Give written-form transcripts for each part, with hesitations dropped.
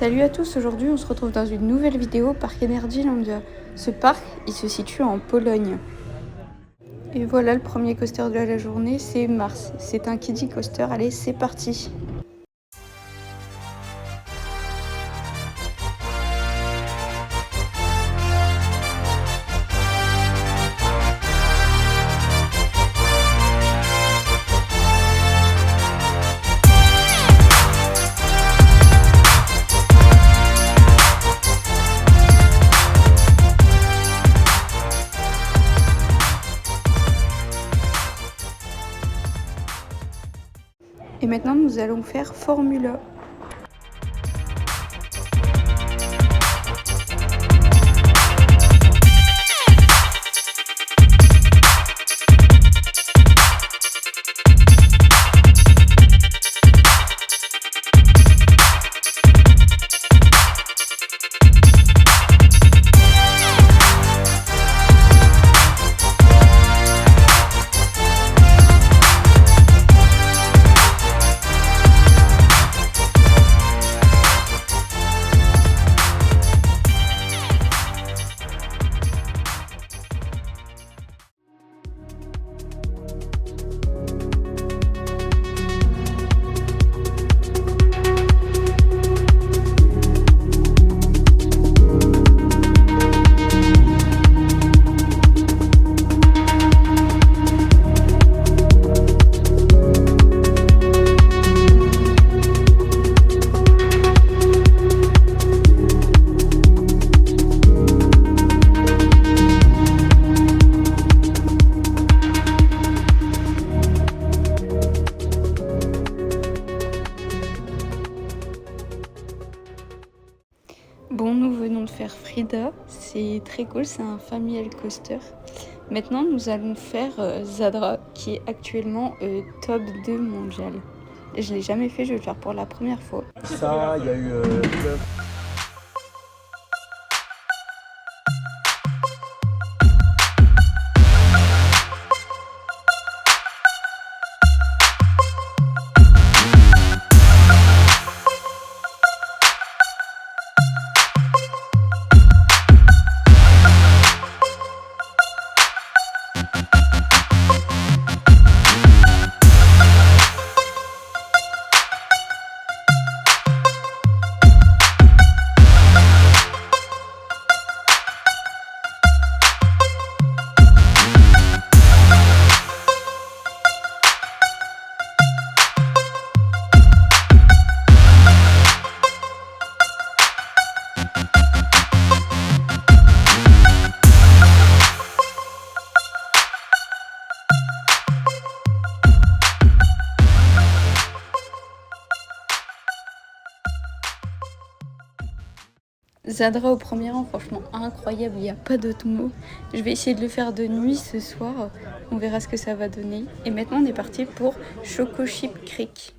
Salut à tous, aujourd'hui on se retrouve dans une nouvelle vidéo Parc Energylandia. Ce parc, il se situe en Pologne. Et voilà le premier coaster de la journée, c'est Mars. C'est un kiddie coaster, allez c'est parti. Et maintenant nous allons faire Formula. Bon, nous venons de faire Frida, c'est très cool, c'est un familial coaster. Maintenant, nous allons faire Zadra, qui est actuellement top 2 mondial. Je l'ai jamais fait, je vais le faire pour la première fois. Ça, il y a eu Zadra au premier rang, franchement incroyable, il n'y a pas d'autre mot. Je vais essayer de le faire de nuit ce soir, on verra ce que ça va donner. Et maintenant on est parti pour Choco Chip Creek.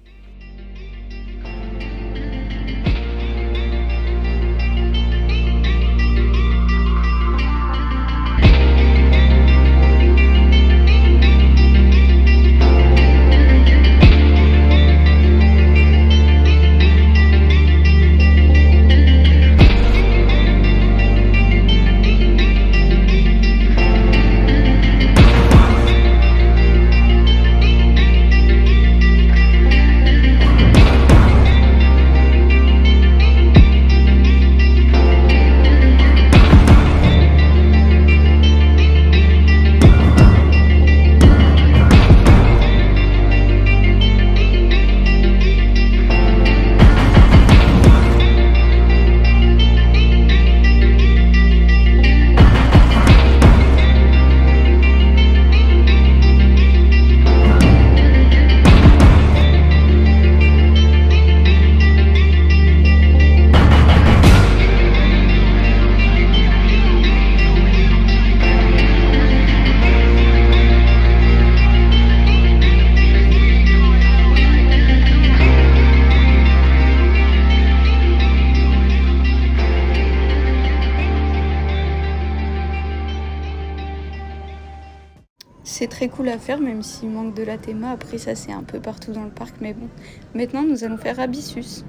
C'est très cool à faire, même s'il manque de la théma. Après ça, c'est un peu partout dans le parc, mais bon. Maintenant, nous allons faire Abyssus.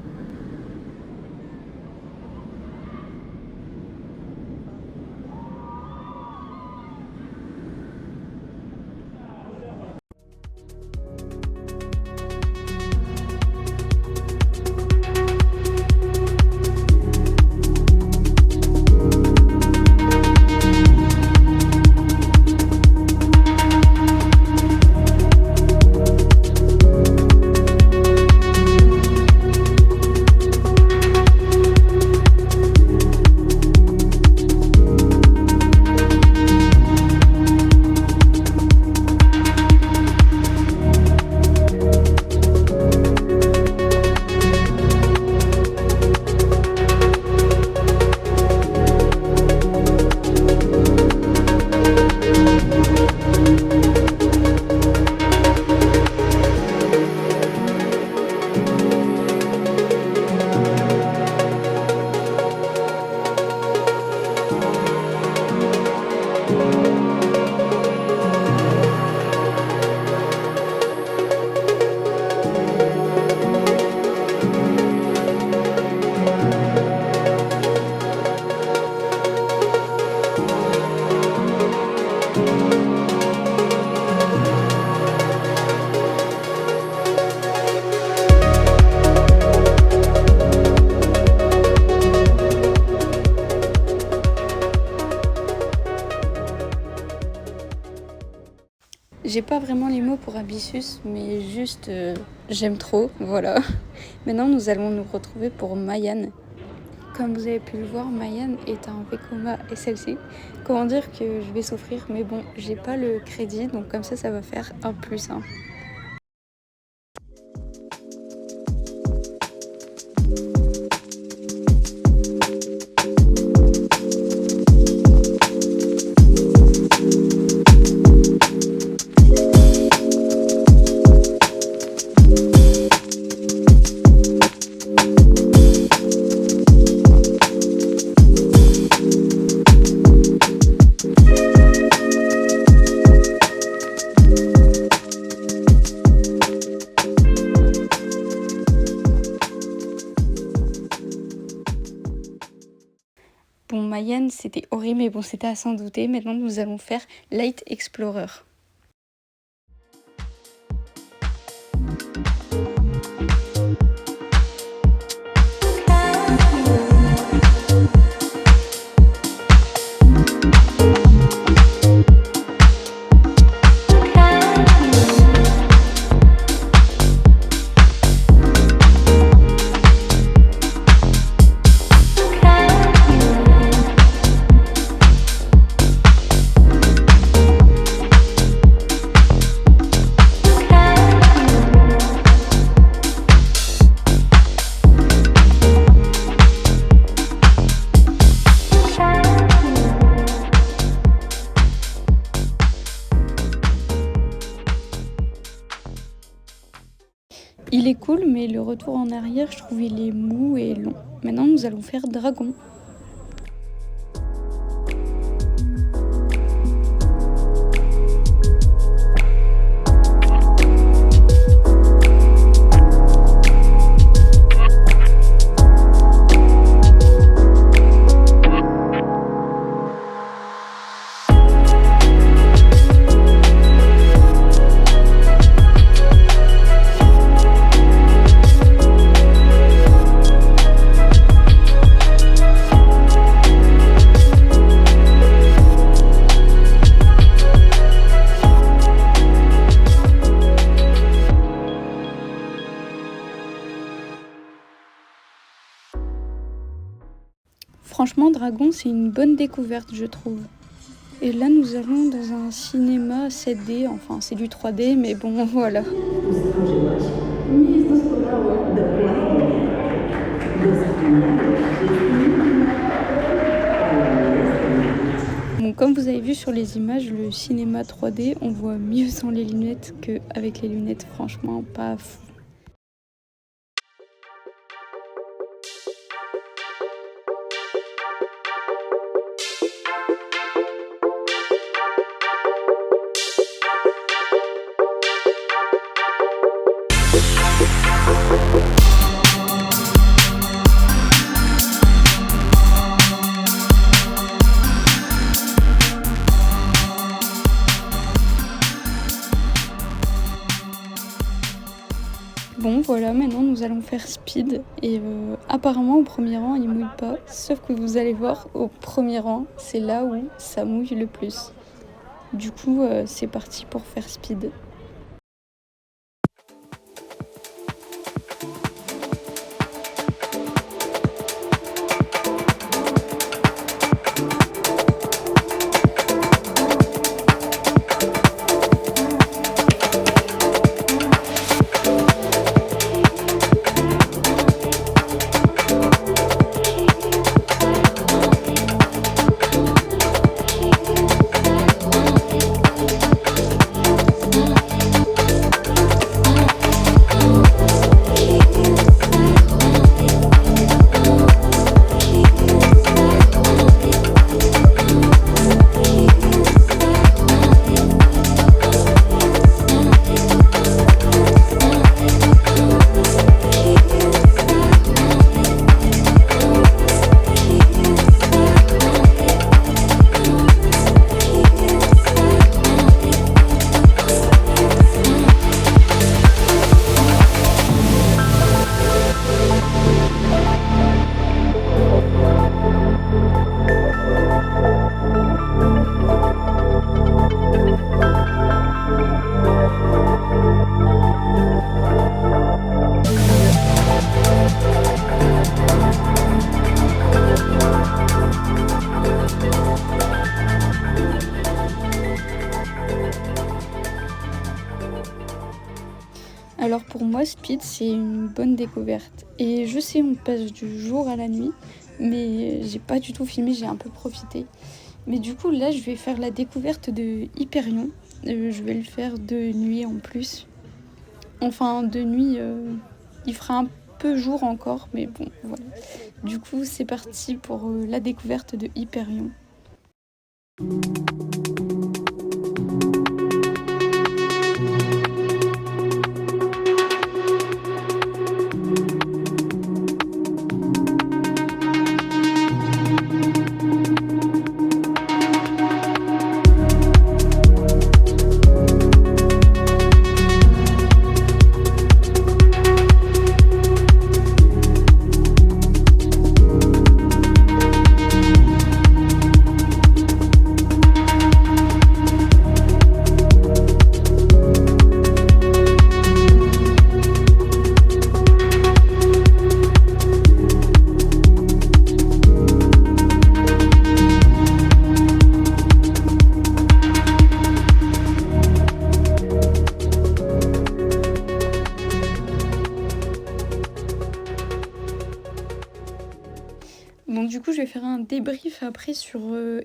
J'ai pas vraiment les mots pour Abyssus, mais juste j'aime trop, voilà. Maintenant nous allons nous retrouver pour Mayan. Comme vous avez pu le voir, Mayan est un Vekoma SLC. Comment dire que je vais souffrir, mais bon, j'ai pas le crédit, donc comme ça va faire un plus 1. Bon, Mayan, c'était horrible, mais bon, c'était à s'en douter. Maintenant, nous allons faire Light Explorer. Il est cool, mais le retour en arrière, je trouve il est mou et long. Maintenant, nous allons faire Dragon. Franchement, Dragon, c'est une bonne découverte, je trouve. Et là, nous allons dans un cinéma 7D, enfin, c'est du 3D, mais bon, voilà. Bon, comme vous avez vu sur les images, le cinéma 3D, on voit mieux sans les lunettes qu'avec les lunettes, franchement, pas fou. Bon voilà, maintenant nous allons faire Speed et apparemment au premier rang il mouille pas, sauf que vous allez voir au premier rang c'est là où ça mouille le plus. Du coup c'est parti pour faire Speed. Alors pour moi, Speed, c'est une bonne découverte. Et je sais, on passe du jour à la nuit, mais j'ai pas du tout filmé, j'ai un peu profité. Mais du coup, là, je vais faire la découverte de Hyperion. Je vais le faire de nuit en plus. Enfin, de nuit, il fera un peu jour encore, mais bon, voilà. Du coup, c'est parti pour la découverte de Hyperion. Donc du coup, je vais faire un débrief après sur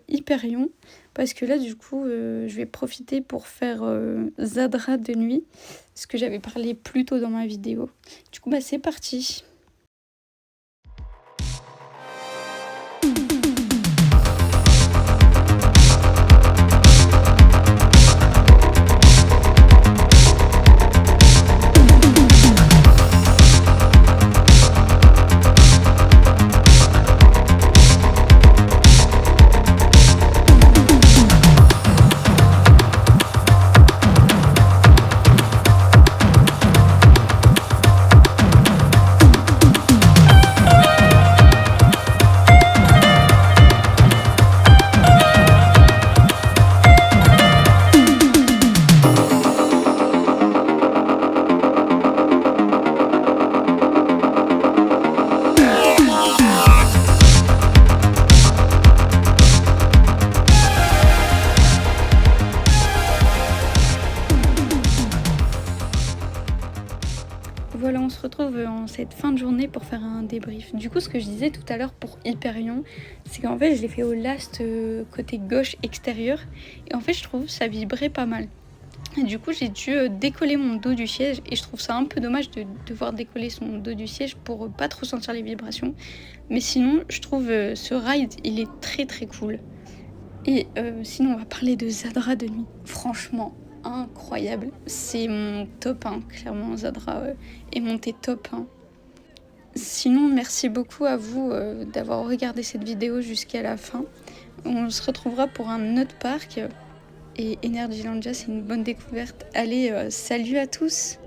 Hyperion, parce que là, du coup, je vais profiter pour faire Zadra de nuit, ce que j'avais parlé plus tôt dans ma vidéo. Du coup, bah c'est parti. Voilà, on se retrouve en cette fin de journée pour faire un débrief. Du coup, ce que je disais tout à l'heure pour Hyperion, c'est qu'en fait, je l'ai fait au last côté gauche extérieur. Et en fait, je trouve ça vibrait pas mal. Et du coup, j'ai dû décoller mon dos du siège. Et je trouve ça un peu dommage de devoir décoller son dos du siège pour pas trop sentir les vibrations. Mais sinon, je trouve ce ride, il est très très cool. Et sinon, on va parler de Zadra de nuit. Franchement, incroyable. C'est mon top 1, clairement. Zadra est monté top 1. Sinon, merci beaucoup à vous d'avoir regardé cette vidéo jusqu'à la fin. On se retrouvera pour un autre parc. Et Energylandia, c'est une bonne découverte. Allez, salut à tous!